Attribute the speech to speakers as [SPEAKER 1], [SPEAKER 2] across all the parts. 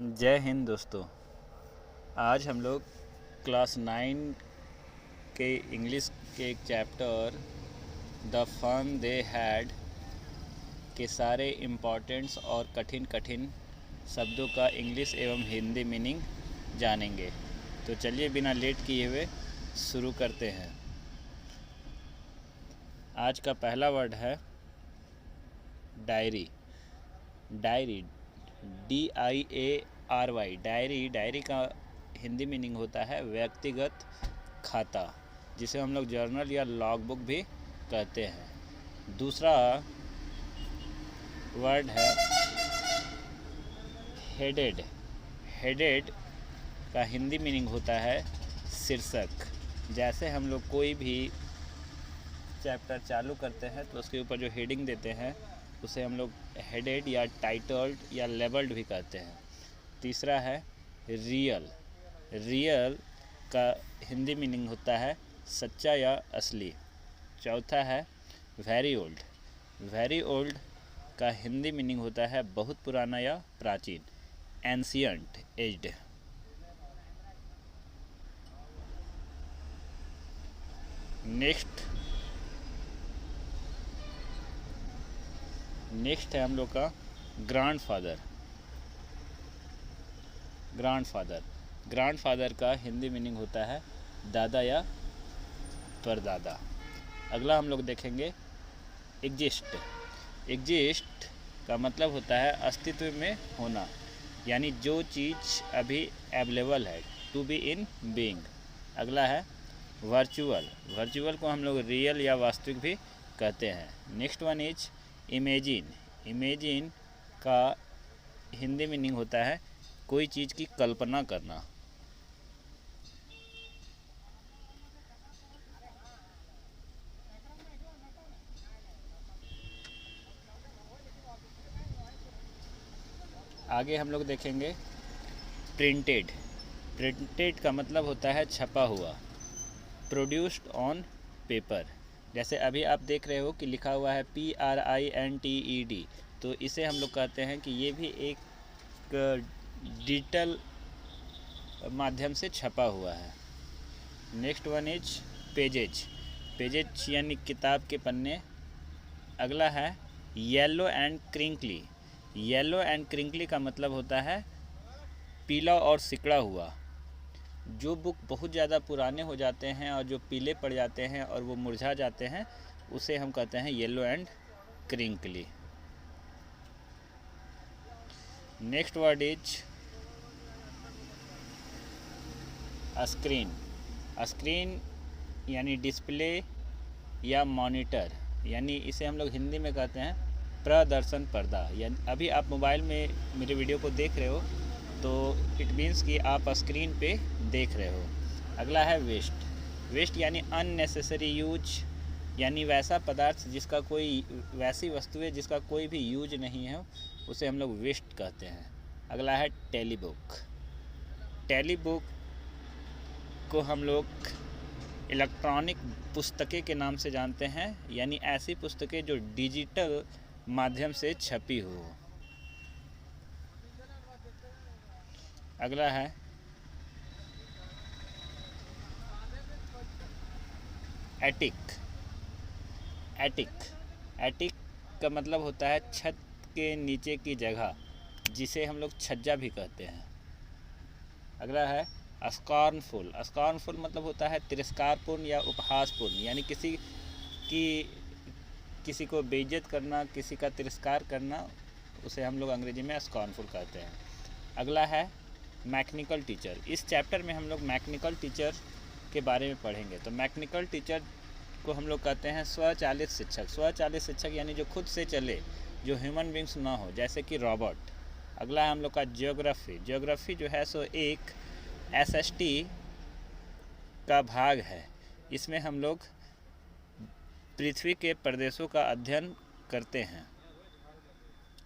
[SPEAKER 1] जय हिंद दोस्तों। आज हम लोग क्लास 9 के इंग्लिश के एक chapter the fun they had के सारे इम्पॉर्टेंट्स और कठिन शब्दों का इंग्लिश एवं हिंदी मीनिंग जानेंगे। तो चलिए बिना लेट किए हुए शुरू करते हैं। आज का पहला वर्ड है diary. Diary DIARY diary. Diary का हिंदी मीनिंग होता है व्यक्तिगत खाता, जिसे हम लोग जर्नल या लॉग बुक भी कहते हैं। दूसरा वर्ड है हेडेड। हेडेड का हिंदी मीनिंग होता है शीर्षक। जैसे हम लोग कोई भी चैप्टर चालू करते हैं तो उसके ऊपर जो हेडिंग देते हैं उसे हम लोग हेडेड या टाइटल्ड या लेबल्ड भी कहते हैं। तीसरा है रियल। रियल का हिंदी मीनिंग होता है सच्चा या असली। चौथा है वेरी ओल्ड। वेरी ओल्ड का हिंदी मीनिंग होता है बहुत पुराना या प्राचीन, एंशियंट, एज्ड। नेक्स्ट है हम लोग का ग्रैंडफादर। ग्रैंडफादर। ग्रैंडफादर का हिंदी मीनिंग होता है दादा या परदादा। अगला हम लोग देखेंगे एग्जिस्ट। एग्जिस्ट का मतलब होता है अस्तित्व में होना, यानी जो चीज़ अभी अवेलेबल है, टू बी इन बीइंग। अगला है वर्चुअल। वर्चुअल को हम लोग रियल या वास्तविक भी कहते हैं। Next one is imagine. Imagine का हिंदी मीनिंग होता है कोई चीज़ की कल्पना करना। आगे हम लोग देखेंगे प्रिंटेड। प्रिंटेड का मतलब होता है छपा हुआ, प्रोड्यूस्ड ऑन पेपर। जैसे अभी आप देख रहे हो कि लिखा हुआ है PRINTED, तो इसे हम लोग कहते हैं कि ये भी एक डिजिटल माध्यम से छपा हुआ है। Next one is pages. Pages यानी किताब के पन्ने। अगला है yellow and crinkly. Yellow and crinkly का मतलब होता है पीला और सिकड़ा हुआ। जो बुक बहुत ज़्यादा पुराने हो जाते हैं और जो पीले पड़ जाते हैं और वो मुरझा जाते हैं, उसे हम कहते हैं yellow and crinkly. Next word is screen. Screen यानी डिस्प्ले या मॉनिटर, यानी इसे हम लोग हिंदी में कहते हैं प्रदर्शन पर्दा। यानी अभी आप मोबाइल में मेरे वीडियो को देख रहे हो तो इट मीन्स कि आप स्क्रीन पे देख रहे हो। अगला है वेस्ट। वेस्ट यानी अननेसेसरी यूज, यानी वैसा पदार्थ जिसका कोई, वैसी वस्तुएं जिसका कोई भी यूज नहीं है, उसे हम लोग वेस्ट कहते हैं। अगला है टेली बुक। टेली बुक को हम लोग इलेक्ट्रॉनिक पुस्तकें के नाम से जानते हैं, यानी ऐसी पुस्तकें जो डिजिटल माध्यम से छपी हो। अगला है एटिक। एटिक। एटिक का मतलब होता है छत के नीचे की जगह, जिसे हम लोग छज्जा भी कहते हैं। अगला है स्कॉर्नफुल। स्कॉर्नफुल मतलब होता है तिरस्कारपूर्ण या उपहासपूर्ण, यानी किसी को बेइज्जत करना, किसी का तिरस्कार करना, उसे हम लोग अंग्रेजी में स्कॉर्नफुल कहते हैं। अगला है मैकेनिकल टीचर। इस चैप्टर में हम लोग मैकेनिकल टीचर के बारे में पढ़ेंगे। तो मैकेनिकल टीचर को हम लोग कहते हैं स्वचालित शिक्षक। स्वचालित शिक्षक यानी जो खुद से चले, जो ह्यूमन बींग्स ना हो, जैसे कि रॉबोट। अगला है हम लोग का ज्योग्राफी। ज्योग्राफी जो है सो एक SST का भाग है। इसमें हम लोग पृथ्वी के प्रदेशों का अध्ययन करते हैं।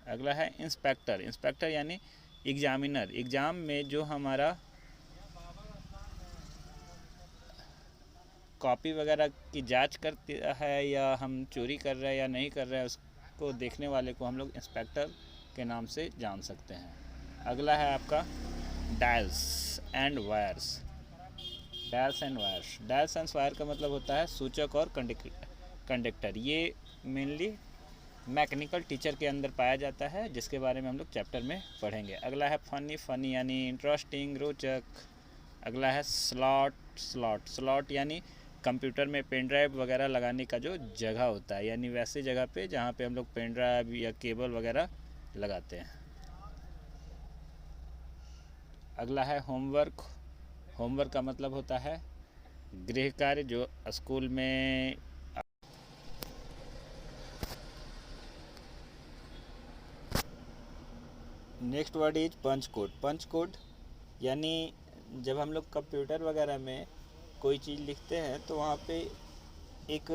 [SPEAKER 1] अगला है इंस्पेक्टर। इंस्पेक्टर यानी एग्जामिनर। एग्ज़ाम में जो हमारा कॉपी वगैरह की जांच करता है, या हम चोरी कर रहे हैं या नहीं कर रहे हैं, उसको देखने वाले को हम लोग इंस्पेक्टर के नाम से जान सकते हैं। अगला है आपका dials and wires. Dials and wires, dials and wire का मतलब होता है सूचक और कंडक्टर। ये मेनली मैकेनिकल टीचर के अंदर पाया जाता है, जिसके बारे में हम लोग चैप्टर में पढ़ेंगे। अगला है फनी, फनी यानी इंटरेस्टिंग, रोचक। अगला है स्लॉट, स्लॉट, स्लॉट यानी कंप्यूटर में पेन ड्राइव वगैरह लगाने का जो जगह होता है, यानी वैसी जगह पे जहाँ पे हम लोग पेन ड्राइव या केबल वगैरह लगाते हैं। अगला है होमवर्क। होमवर्क का मतलब होता है गृह कार्य जो स्कूल में। Next word is punch code. Punch code यानी जब हम लोग कंप्यूटर वगैरह में कोई चीज़ लिखते हैं तो वहाँ पे एक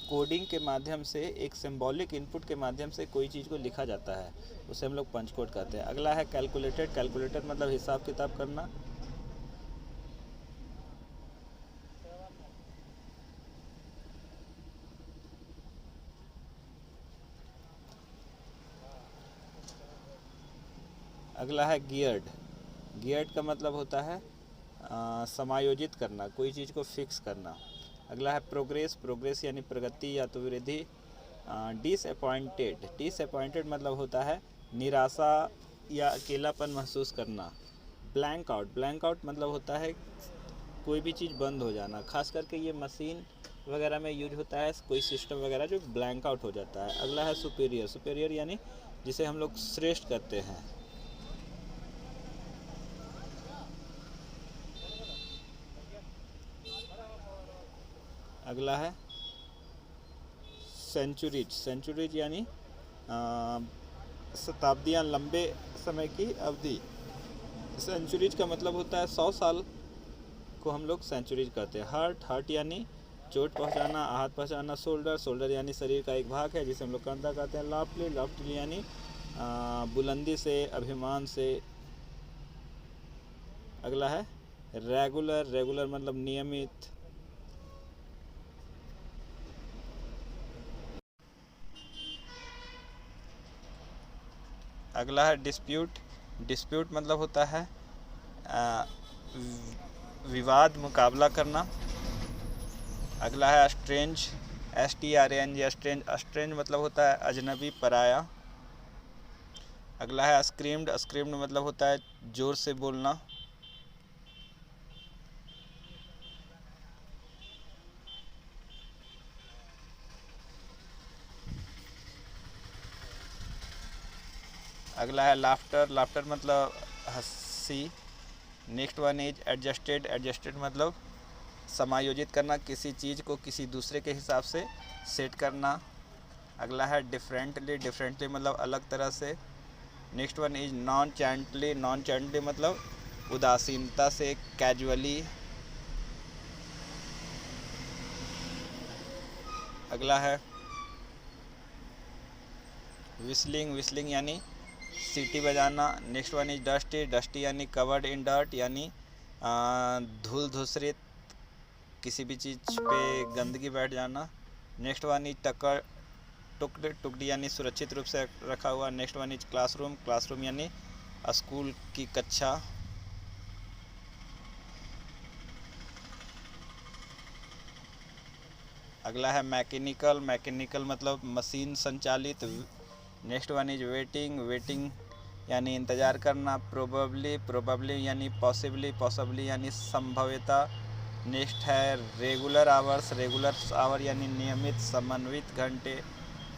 [SPEAKER 1] कोडिंग के माध्यम से, एक सिंबॉलिक इनपुट के माध्यम से कोई चीज़ को लिखा जाता है, उसे हम लोग पंच कोड कहते हैं। अगला है कैलकुलेटेड। कैलकुलेटर मतलब हिसाब किताब करना। अगला है गियर्ड। गियर्ड का मतलब होता है समायोजित करना, कोई चीज़ को फिक्स करना। अगला है प्रोग्रेस। प्रोग्रेस यानी प्रगति या तो वृद्धि। डिसअपॉइंटेड। डिसअपॉइंटेड मतलब होता है निराशा या अकेलापन महसूस करना। Blank out. ब्लैंक आउट मतलब होता है कोई भी चीज़ बंद हो जाना, खास करके ये मशीन वगैरह में यूज होता है, कोई सिस्टम वगैरह जो ब्लैंक आउट हो जाता है। अगला है सुपीरियर। सुपीरियर यानी जिसे हम लोग श्रेष्ठ कहते हैं। अगला है सेंचुरीज। सेंचुरीज यानी शताब्दियाँ, लंबे समय की अवधि। सेंचुरीज का मतलब होता है 100 साल को हम लोग सेंचुरीज कहते हैं। हार्ट। हार्ट यानी चोट पहुंचाना, आहत पहुंचाना। शोल्डर। शोल्डर यानी शरीर का एक भाग है जिसे हम लोग कंधा कहते हैं। लॉफ्टली। लॉफ्टली यानी बुलंदी से, अभिमान से। अगला है रेगुलर। रेगुलर मतलब नियमित। अगला है डिस्प्यूट। डिस्प्यूट मतलब होता है विवाद, मुकाबला करना। अगला है स्ट्रेंज। STRANG, strange. स्ट्रेंज मतलब होता है अजनबी, पराया। अगला है स्क्रीम्ड। स्क्रीम्ड मतलब होता है ज़ोर से बोलना। अगला है लाफ्टर। लाफ्टर मतलब हंसी। Next one is adjusted. Adjusted मतलब समायोजित करना, किसी चीज़ को किसी दूसरे के हिसाब से सेट करना। अगला है डिफरेंटली। डिफरेंटली मतलब अलग तरह से। Next one is nonchalantly. Nonchalantly मतलब उदासीनता से, कैजुअली। अगला है विस्लिंग। विस्लिंग यानी सीटी बजाना। Next one is dusty. Dusty यानी कवर्ड इन डर्ट, यानी धूल धूसरित, किसी भी चीज़ पे गंदगी बैठ जाना। नेक्स्ट वन इज टक्कर। टुकड़। टुकड़ी यानी सुरक्षित रूप से रखा हुआ। Next one is classroom. Classroom यानी स्कूल की कक्षा। अगला है मैकेनिकल। मैकेनिकल मतलब मशीन संचालित। Next one is waiting. Waiting यानी इंतज़ार करना। प्रोबेबली। प्रोबेबली यानी पॉसिबली। पॉसिबली यानी संभवता। नेक्स्ट है रेगुलर आवर्स। रेगुलर आवर यानी नियमित, समन्वित घंटे।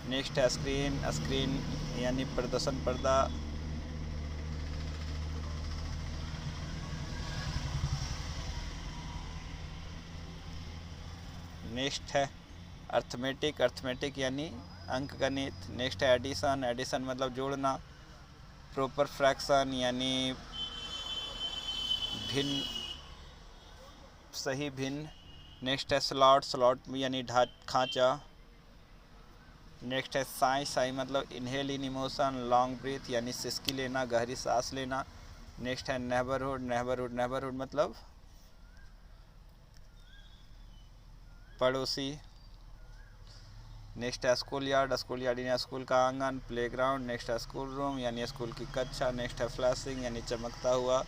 [SPEAKER 1] नेक्स्ट है स्क्रीन। स्क्रीन यानी प्रदर्शन, पर्दा। नेक्स्ट है अर्थमेटिक। अर्थमेटिक यानी अंक गणित। नेक्स्ट है एडिशन। एडिशन मतलब जोड़ना। प्रॉपर फ्रैक्शन यानी भिन्न, सही भिन्न। नेक्स्ट है स्लॉट। स्लॉट यानी खांचा। नेक्स्ट है साई। साई मतलब इनहेल इन इमोशन, लॉन्ग ब्रीथ यानी सिसकी लेना, गहरी सांस लेना। नेक्स्ट है नेबरहुड। नेबरहुड, नेबरहुड मतलब पड़ोसी। नेक्स्ट है स्कूल यार्ड, स्कूल यार्ड यानी स्कूल का आंगन। प्लेग्राउंड, नेक्स्ट है स्कूल रूम यानी स्कूल की कक्षा। नेक्स्ट है फ्लैशिंग यानी चमकता हुआ,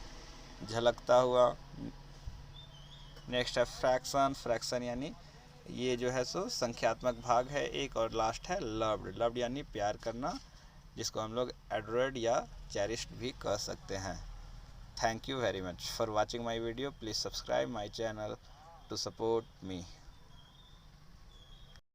[SPEAKER 1] झलकता हुआ। नेक्स्ट है फ्रैक्शन, फ्रैक्शन यानी ये जो है सो संख्यात्मक भाग है एक। और लास्ट है लव्ड, लव्ड यानी प्यार करना, जिसको हम लोग एडोर्ड या चेरिश्ड भी कह सकते हैं। Thank you very much for watching my video. Please subscribe my channel to support me.